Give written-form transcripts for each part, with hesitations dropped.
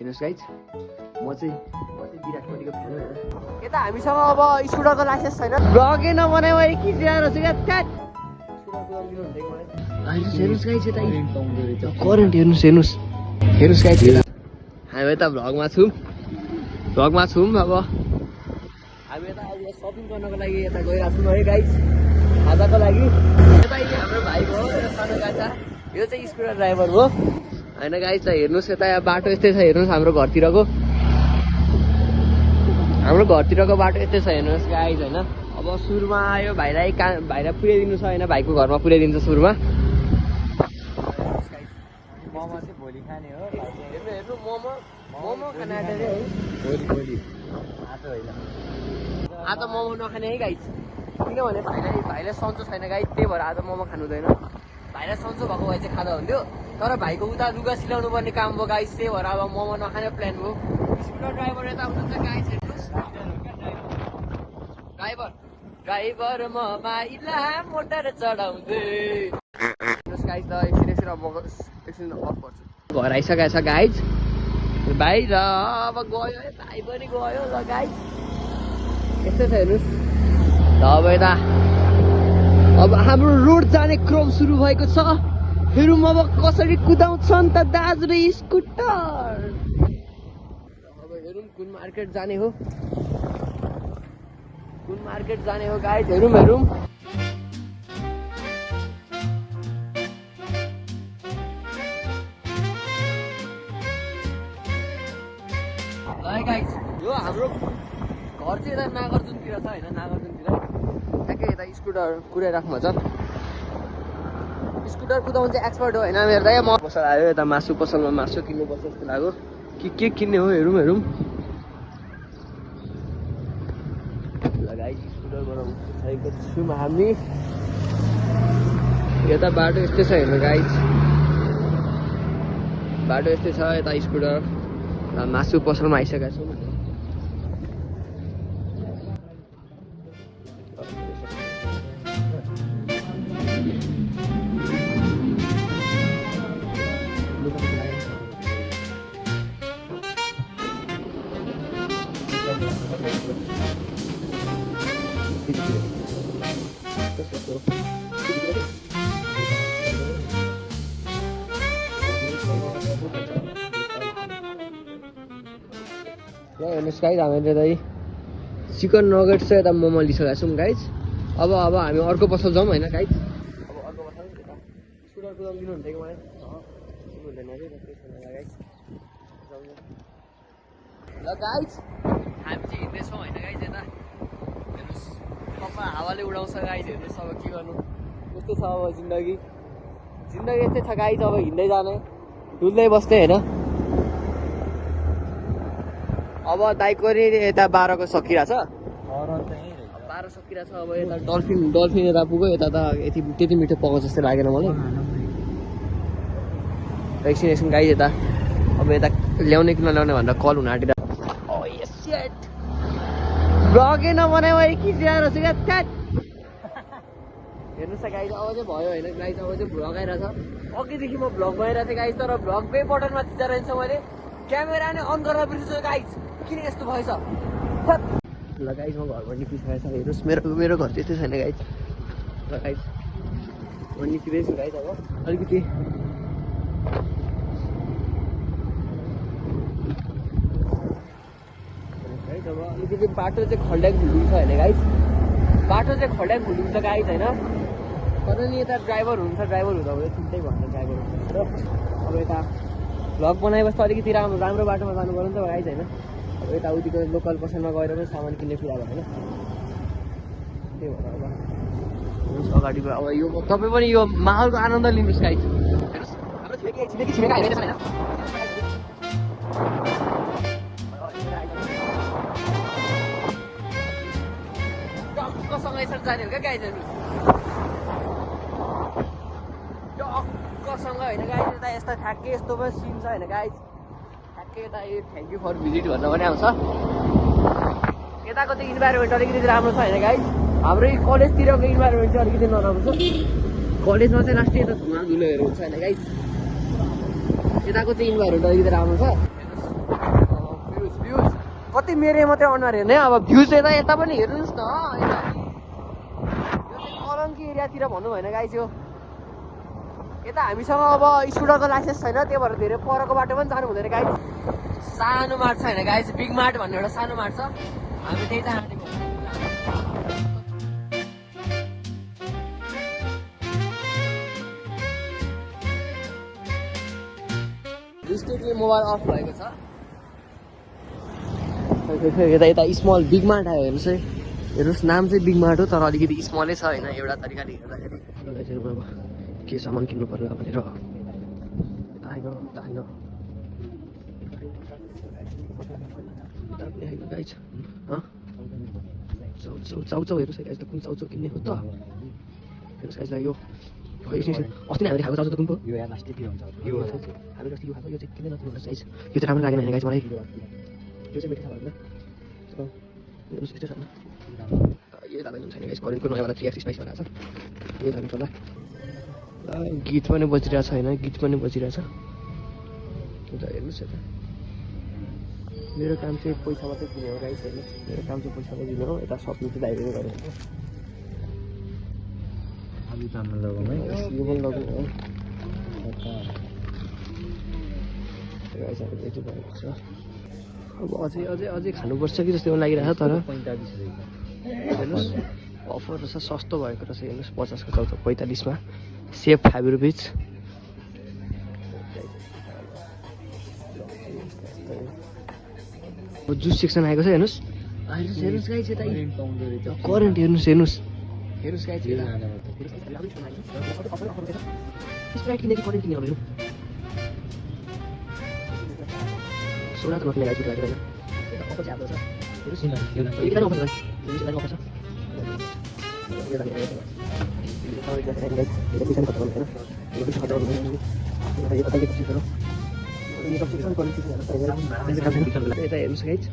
हेर्नुहोस् गाइज म चाहिँ विराट कोहलीको फ्यान हो। यता हामीसँग अब स्कुटरको लाइसेन्स छैन, ब्लगै नबनायो भने खिचिरहेको छु क्या ट्याट। हेर्नुहोस् गाइज यता करेन्ट हेर्नुहोस् गाइज यता हामी यता भ्लगमा छौँ अब हामी यता अब सपिङ गर्नको लागि यता गइरहेको छौँ है गाइज खाजाको लागि। यता हाम्रो भाइको हो सानो गाछा, यो चाहिँ स्कुटर ड्राइभर हो होइन गाइज। हेर्नुहोस् यता बाटो यस्तै छ, हेर्नुहोस् हाम्रो घरतिरको बाटो यस्तै छ हेर्नुहोस् गाइज होइन। अब सुरुमा आयो भाइलाई पुर्याइदिनु छ होइन, भाइको घरमा पुर्याइदिन्छ सुरुमा। मोमो चाहिँ भोलि खाने हो। हेर्नु मोमो खाने आँटेर है, भोलि आज मोमो नखाने है गाइज, किनभने भाइलाई सन्चो छैन गाइज, त्यही भएर आज मोमो खानु हुँदैन। भाइलाई सन्चो भएको भए चाहिँ खाँदा हुन्थ्यो, तर भाइको उता लुगा सिलाउनु पर्ने काम भयो गाइज, त्यही भएर अब मोमो नखाने प्लान भयो। स्कुटर ड्राइभर यता हुनुहुन्छ गाइज, हेर्नुहोस् ड्राइभर म भाइला मोटर चढाउँदै। हेर्नुहोस् गाइज त एकछिन अफ गर्छु। घर आइसकेको छ गाइज भाइ र अब गयो है, भाइ पनि गयो ल गाइज। यस्तै छ हेर्नुहोस् ल। अब हाम्रो रोड जाने क्रम सुरु भएको छ। हेरौँ अब कसरी कुदाउँछन् त दाजु र स्कुटर। अब हेरौँ कुन मार्केट जाने हो गाइज, हेरौँ गाइज। यो हाम्रो घर चाहिँ यता नागार्जुनतिर छ होइन, नागार्जुनतिर ठ्याक्कै यता स्कुटर कुदाइराख्नु छ। स्कुटर कुदाउनु चाहिँ एक्सपर्ट हो होइन मेरो दाइ। म पसल आयो यता मासु पसलमा मासु किन्नुपर्छ जस्तो लाग्यो, के किन्ने हो हेरौँ ल गाइज। स्कुटरबाट उठेको छौँ हामी, यता बाटो यस्तै छ हेर्नु गाइज, बाटो यस्तै छ यता स्कुटर मासु पसलमा आइसकेका छौँ। हेर्नुहोस् गाइज हामीले चाहिँ चिकन नगेट्स चाहिँ यता मोमो लिइसकेका छौँ गाइज। अब हामी अर्को पसल जाउँ होइन गाइज। अब अर्को पसल यता स्कुटर कुदाउनु दिनुहुन्छ कि मलाई हुँदैन अरे ल गाइज। हामी चाहिँ हिँड्दैछौँ होइन गाइज। यता हेर्नुहोस् सबै हावाले उडाउँछ गाइज, हेर्नुहोस् अब के गर्नु, यस्तै छ अब जिन्दगी यस्तै छ गाइज। अब हिँड्दै जाने डुल्दै बस्ने होइन। अब दाइको नि यता 12 को सकिरहेछ, 12 सकिरहेछ। अब यता डल्फिन यता पुग्यो, यता त त्यति मिठो पाउँछ जस्तो लागेन मलाई। एकछिन गाइज यता अब यता ल्याउने कि नल्याउने भनेर कल हुन आँटिरहेको। ब्लगै नबनायो भने खिचिरहेको छु क्या ट्याट। हेर्नुहोस् त गाइज अब चाहिँ भयो होइन गाइज, अब चाहिँ भ्लग आइरहेछ। अघिदेखि म भ्लग बनाइरहेको थिएँ गाइज, तर भ्लगकै बटनमा थिच्दा रहेछ मैले, क्यामेरा नै अन गरेर बिर्सेछु गाइज। किन यस्तो भएछ ल गाइज। म घरबाट निस्किसकेको छ, हेर्नुहोस् मेरो घर त्यस्तै छैन गाइज। ल गाइज म निस्किँदैछु गाइज। अब अलिकति बाटो चाहिँ खल्ड्याङ खुल्डुङ छ होइन गाइज, बाटो चाहिँ खल्ड्याङ खुल्डुङ छ गाइज होइन। तर नि यता ड्राइभर हुनुहुन्छ, ड्राइभर हुँदा भयो चिन्तै भन्छ ड्राइभर हुन्छ। अब यता भ्लग बनाएपछि त अलिकति राम्रो बाटोमा जानु पर्यो नि त गाइज होइन। अब यता उतिको लोकल पसलमा गएर पनि सामान किन्ने कुरा भयो होइन, त्यही भएर अब अगाडि अब यो तपाईँ पनि यो माहौलको आनन्द लिनुहोस् गाइज। हेर्नुहोस् हाम्रो छिमेकी आइरहेछ होइन। टक्कसँग यसरी जाने हो क्या गाइज, टक्कसँग होइन गाइज। यता यस्तो ठ्याक्कै यस्तो पनि सिन छ होइन गाइज, ठ्याक्कै यता यो थ्याङ्क यू फर भिजिट भनेर पनि आउँछ। यताको चाहिँ इन्भाइरोमेन्ट अलिकति राम्रो छ होइन गाइज। हाम्रो कलेजतिरको इन्भाइरोमेन्ट चाहिँ अलिकति नराम्रो छ। कलेजमा चाहिँ लास्टै यता धुवा धुलोहरू हुन्छ होइन गाइज। यताको चाहिँ इन्भाइरोमेन्ट अलिकति राम्रो छ। कति मेरो मात्रै अनुहार हेर्ने अब भ्युज यता पनि हेर्नुहोस् न यता कलङ्की एरियातिर भन्नु भएन गाइस यो यता हामीसँग अब स्कुटरको लाइसेन्स छैन त्यही भएर धेरै परको बाटो पनि जानु हुँदैन गाइस सानो मार्ट छ होइन गाइस बिग मार्ट भन्ने एउटा सानो मार्ट छ हामी त्यही त आँटेको स्टेटले मोबाइल अफ भएको छ यता स्मल बिग मार्ट आयो हेर्नुहोस् है हेर्नुहोस् नाम चाहिँ बिग मार्ट हो तर अलिकति स्मलै छ होइन एउटा तरिकाले हेर्दाखेरि के सामान किन्नु पर्ला भनेर गाइस चाउचाउ हेर्नुहोस् है गाइस कुन चाउचाउ किन्ने हो त हेर्नुहोस् गाइसलाई यो अस्ति नै हामीले खाएको चाउचाउ त कुन पो यो हामी अस्ति यो खाएको यो चाहिँ किन नकिन्नु गाइस यो चाहिँ राम्रो लागेन होइन गाइस मलाई यो चाहिँ मिठो छ भन्दा हेर्नुहोस् यस्तो छ यो लाग्दैन छैन गाइस करेन्टको नयाँवाला 3x स्पाइस बनाएको छ यो लाग्नु होला गीत पनि बजिरहेछ होइन गीत पनि बजिरहेछ उता हेर्नुहोस् यता मेरो काम चाहिँ पैसा मात्रै दिने हो गाइस हेर्नुहोस् मेरो काम चाहिँ पैसा मात्रै दिने हो यता सक्नु चाहिँ दाइरेको गरेर यो पनि लगाउँ है यति भएको छ अब अझै खानुपर्छ कि जस्तो लागिरहेको छ तर हेर्नुहोस् अफर रहेछ सस्तो भएको रहेछ हेर्नुहोस् 50 को चाउचाउ 45 मा सेफ 5 रुपिज जुस सेक्सन आएको छ हेर्नुहोस् गाइस यता करेन्ट हेर्नुहोस् गाइस स्प्राइट किनेको करेन्ट किनेको हेर्नु सोना त नकिने गाइस यता अफर चाहिँ आएको छ हेर्नुहोस् यो किन अफर छ यो अफर छ यता हेर्नुहोस् गाइस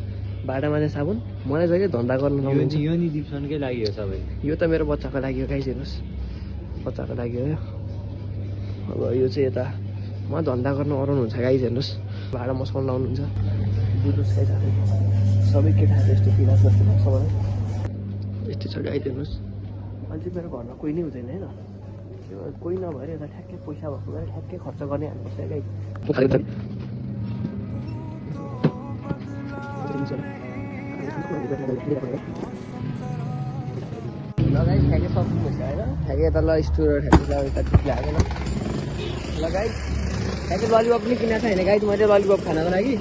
भाडामा चाहिँ साबुन मलाई जहिले धन्दा गर्नु नहुन्छ यो नि दिप्सनकै लागि हो सबै यो त मेरो बच्चाको लागि हो गाइस हेर्नुहोस् बच्चाको लागि हो अब यो चाहिँ यता म धन्दा गर्नु अराउनु हुन्छ गाइस हेर्नुहोस् भाडा मसाउनु लाउनुहुन्छ बुझ्नुहोस् गाइस सबै केटाहरू यस्तो पिना जस्तो लाग्छ मलाई यस्तो छ गाइस हेर्नुहोस् अनि चाहिँ मेरो घरमा कोही नै हुँदैन होइन कोही नभएर यता ठ्याक्कै पैसा भएको भएर ठ्याक्कै खर्च गर्ने हाल्नुपर्छ गाइस ल गाइस ठ्याक्कै सक्नु भएछ होइन ठ्याक्कै यता ल स्टोर ठ्याक्कै यता लागेन ल गाइस ठ्याक्कै ललिपप पनि किनेको छ होइन गाइस मैले ललिपप खानको लागि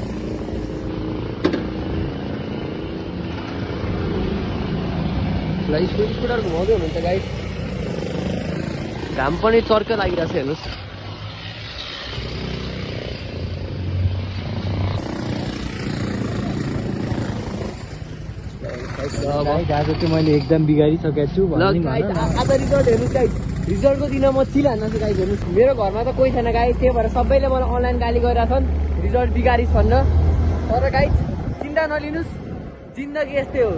ल स्कुटर घुमाउँदै हुनुहुन्छ गाइस घाम पनि चर्को लागिरहेको छ हेर्नुहोस् आज चाहिँ मैले एकदम बिगारिसकेको छु आज रिजल्ट हेर्नुहोस् गाइस रिजल्टको दिन म चिल हान्न छु गाइस हेर्नुहोस् मेरो घरमा त कोही छैन गाइस त्यही भएर सबैले मलाई अनलाइन गाली गरिरहेको छन् रिजल्ट बिगारिस् भन्न तर गाइस चिन्ता नलिनुहोस् जिन्दगी यस्तै हो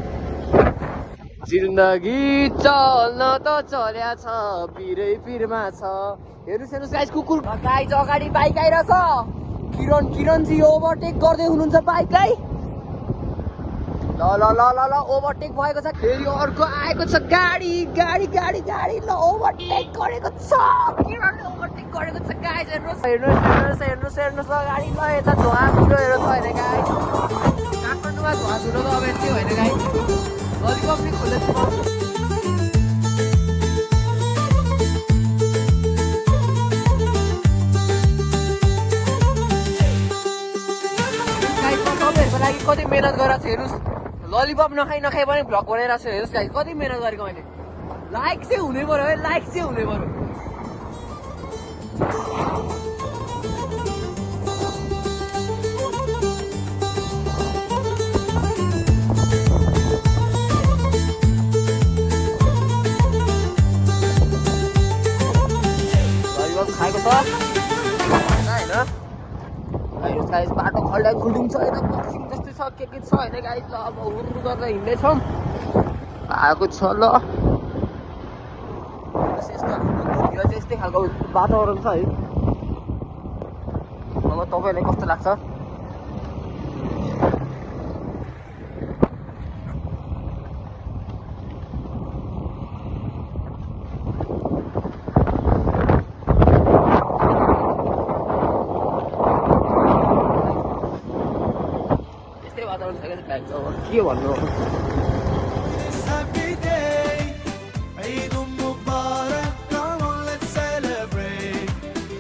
जिन्दगी चल्न त चल्या छ पिरै पिरमा छ हेर्नुहोस् गाइस कुकुर गाइस अगाडि बाइक आइरहेछ किरणजी ओभरटेक गर्दै हुनुहुन्छ बाइकलाई ल ओभरटेक भएको छ फेरि अर्को आएको छ गाडी ल ओभरटेक गरेको छ किरणले ओभरटेक गरेको छ गाइस हेर्नुहोस् गाडी ल यता धुवा धुलोहरू छ होइन गाइस काठमाडौँमा धुवा धुलो त अब यस्तै होइन गाइस ललिपप नि खोलेको छ तपाईँहरूको लागि कति मेहनत गरेर हेर्नुहोस् ललिपप नखाइ पनि भ्लग बनाइरहेको छु हेर्नुहोस् गाइस कति मेहनत गरेको मैले लाइक चाहिँ हुनै पर्यो है लाइक चाहिँ हुनै पर्यो ललिपप खाएको छ होइन गाइस बाटो खल्डा खुल्डुङ छ यता बक्सिङ जस्तै छ के छ होइन गाइस ल अब हुरु गरेर हिँड्दैछौँ आएको छ ल यो चाहिँ यस्तै खालको वातावरण छ है अब तपाईँलाई कस्तो लाग्छ वातावरण छ क्या गाइस अब के भन्नु अब Happy day, Eid Mubarak, come on let's celebrate.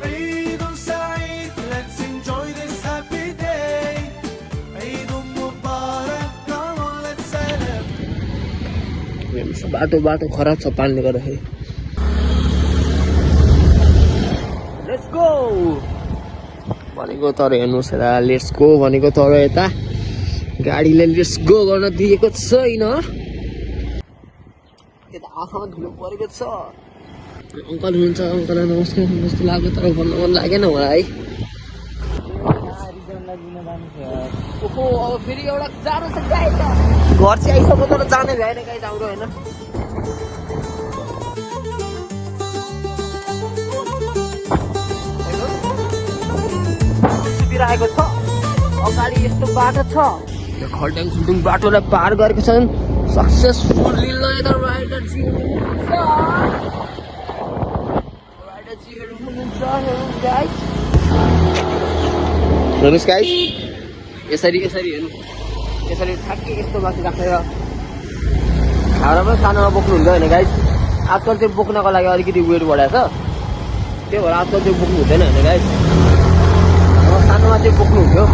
Eid Saeed, let's enjoy this happy day. Eid Mubarak, come on let's celebrate. बाटो खराब छ पानीले गर्दाखेरि लेट्स गो भनेको तर हेर्नुहोस् यता लेट्स गो भनेको तर यता गाडीले लेट्स गो गर्न दिएको छैन यता आँखामा धुलो परेको छ अङ्कल हुनुहुन्छ अङ्कललाई नमस्कार जस्तो लाग्यो तर भन्न मन लागेन होला है ओहो अब फेरि एउटा जानु छ गाई त घर चाहिँ आइसक्यो तर जानै भएन गाई हाम्रो होइन सुतिरहेको छ अगाडि यस्तो बाटो छ यो खल्टाङ खुल्टुङ बाटोलाई पार गरेको छन् सक्सेसफुल्ली यता राइडर हेर्नुहोस् गाइस यसरी हेर्नु यसरी ठ्याक्कै यस्तो माथि राखेर खाएर पनि सानोमा बोक्नुहुन्छ होइन गाइस आजकल चाहिँ बोक्नको लागि अलिकति वेट बढाएको छ त्यही भएर आजकल चाहिँ बोक्नु हुँदैन होइन गाइस सानोमा चाहिँ बोक्नुहुन्थ्यो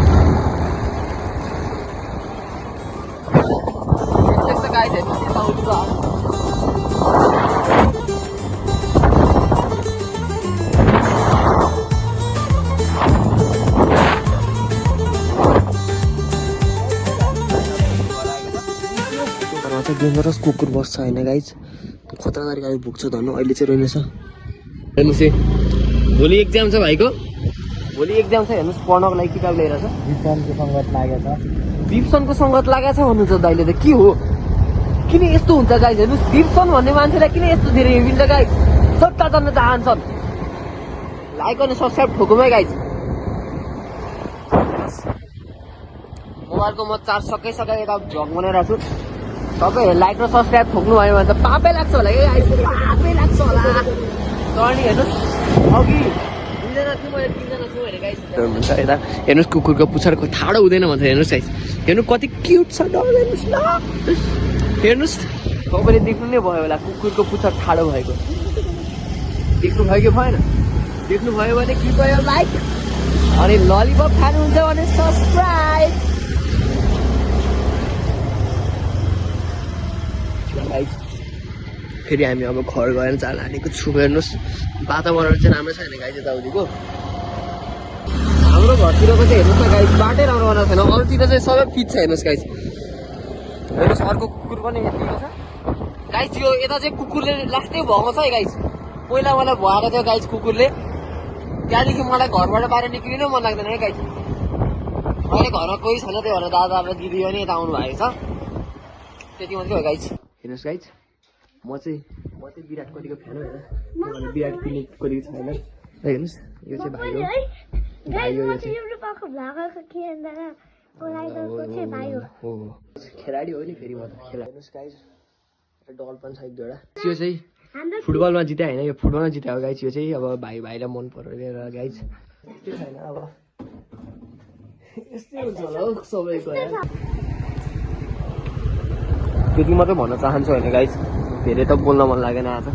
यस्तो गाइस हेर्नुहोस् यताउति छ डेन्जरस कुकुर बस्छ होइन गाइज खतरा तरिकाले भुक्छ धनु अहिले चाहिँ रहेनछ हेर्नुहोस् है भोलि एक्जाम छ भाइको भोलि एक्जाम छ हेर्नुहोस् पढ्नको लागि किताब लिएर छ विपनको सङ्गत लागेको छ विप्सनको सङ्गत लागेको छ भन्नुहुन्छ दाइले त के हो किन यस्तो हुन्छ गाइज हेर्नुहोस् विप्सन भन्ने मान्छेलाई किन यस्तो धेरै हेरिन्छ गाइज सट्टा जान्न चाहन्छन् लाइक अनि सब्सक्राइब ठोकुमै गाइज मोबाइलको म चार्ज सकाइ यता झग बनाइरहेको छु तपाईँ लाइक र सब्सक्राइब ठोक्नु भयो भने त पापै लाग्छ होला कि पापै लाग्छ होला तर नि हेर्नुहोस् अघि दुईजना छु मैले तिनजना छु भने गाइस हुन्छ यता हेर्नुहोस् कुकुरको पुच्छरको ठाडो हुँदैन भन्छ हेर्नुहोस् गाइस हेर्नु कति क्युट छ डर हेर्नुहोस् न हेर्नुहोस् तपाईँले देख्नु नै भयो होला कुकुरको पुच्छर ठाडो भएको देख्नु भयो कि भएन देख्नु भयो भने कृपया लाइक अनि ललिपप खानुहुन्छ भने सब्सक्राइब फेरि हामी अब घर गएर जान आँटेको छु हेर्नुहोस् वातावरण चाहिँ राम्रो छैन गाइस यताउतिको हाम्रो घरतिरको चाहिँ हेर्नुहोस् न गाइस बाटै राम्रो बनाएको छैन अरूतिर चाहिँ सबै फिट छ हेर्नुहोस् गाइस हेर्नुहोस् अर्को कुकुर पनि यतिको छ गाइस यो यता चाहिँ कुकुरले लास्टै भएको छ है गाइस पहिला मलाई भएको थियो गाइस कुकुरले त्यहाँदेखि मलाई घरबाट बाहिर निक्लिनु मन लाग्दैन है गाइस अहिले घरमा कोही छैन त्यही भएर दादा र दिदी पनि यता आउनु भएको छ त्यति मात्रै हो गाइस हेर्नुहोस् गाइस म चाहिँ विराट कोहलीको फ्यान होइन विराट कोहली छैन हेर्नुहोस् यो चाहिँ भाइ हो खेलाडी हो नि फेरि म त हेर्नुहोस् गाइस डल पनि छ एक दुईवटा यो चाहिँ फुटबलमा जित्यो होइन यो फुटबलमा जित्यो हो गाइस यो चाहिँ अब भाइलाई मन परेर गाइस यस्तै छैन अब यस्तै हुन्छ होला हौ सबैको त्यति मात्रै भन्न चाहन्छु होइन गाइस धेरै त बोल्न मन लागेन आज